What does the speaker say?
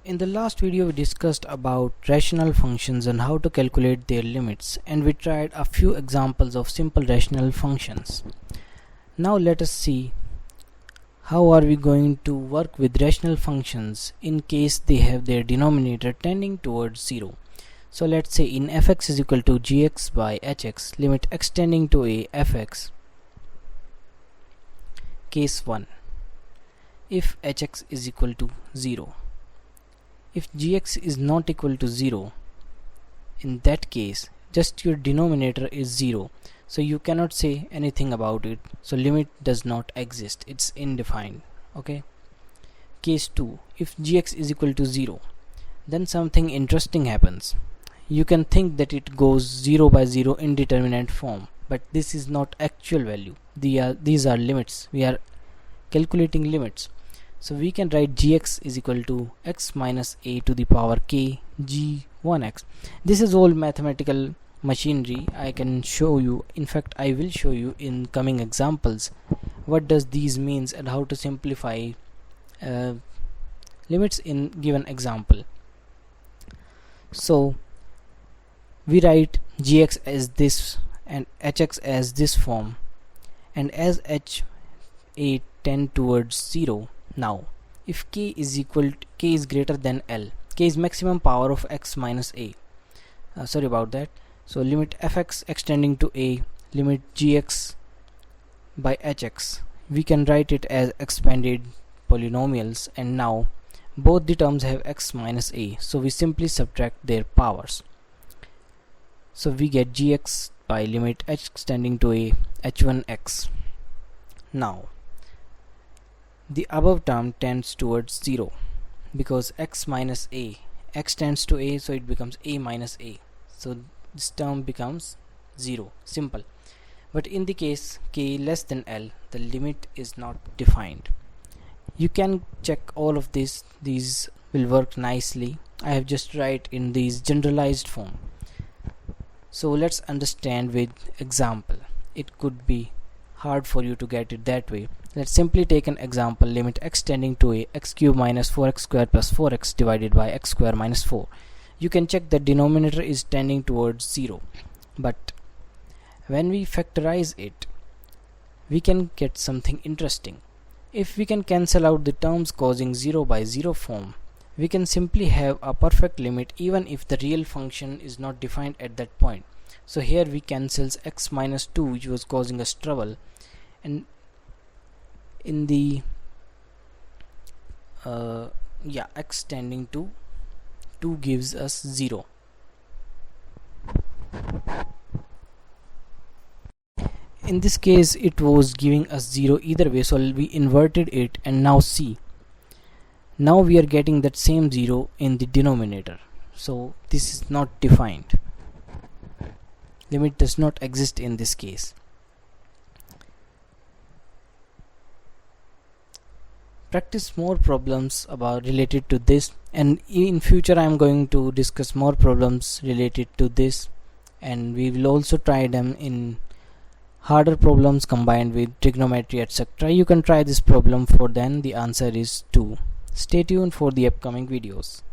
In the last video we discussed about rational functions and how to calculate their limits, and we tried a few examples of simple rational functions. Now let us see how are we going to work with rational functions in case they have their denominator tending towards 0. So let's say in fx is equal to gx by hx, limit x tending to a fx. Case 1, if hx is equal to 0. If gx is not equal to 0, in that case just your denominator is 0, so you cannot say anything about it, so limit does not exist, it's indefined. Okay. Case 2, if gx is equal to 0, then something interesting happens. You can think that it goes 0 by 0 indeterminate form, but this is not actual value. These are limits. We are calculating limits. So we can write gx is equal to x minus a to the power k g1x. This is all mathematical machinery. I can show you, in fact I will show you in coming examples what does these means and how to simplify limits in given example. So we write gx as this and hx as this form, and as h a tend towards 0. Now if k is greater than L, k is maximum power of x minus a, sorry about that, so limit fx extending to a, limit gx by hx, we can write it as expanded polynomials, and now both the terms have x minus a, so we simply subtract their powers. So we get gx by limit h extending to a h1x. Now the above term tends towards 0 because x minus a, x tends to a, so it becomes a minus a, so this term becomes 0. Simple. But in the case k less than L, the limit is not defined. You can check all of this, these will work nicely. I have just write in these generalized form. So let's understand with example. It could be hard for you to get it that way. Let's simply take an example, limit x tending to a x cube minus 4x squared plus 4x divided by x squared minus 4. You can check the denominator is tending towards 0, but when we factorize it, we can get something interesting. If we can cancel out the terms causing 0 by 0 form, we can simply have a perfect limit even if the real function is not defined at that point. So here we cancels x minus 2, which was causing us trouble, and in the x tending to 2 gives us 0. In this case it was giving us 0 either way, so we inverted it, and now see, now we are getting that same 0 in the denominator, so this is not defined. Limit does not exist in this case. Practice more problems about related to this, and in future I am going to discuss more problems related to this, and we will also try them in harder problems combined with trigonometry, etc. You can try this problem, for then the answer is 2. Stay tuned for the upcoming videos.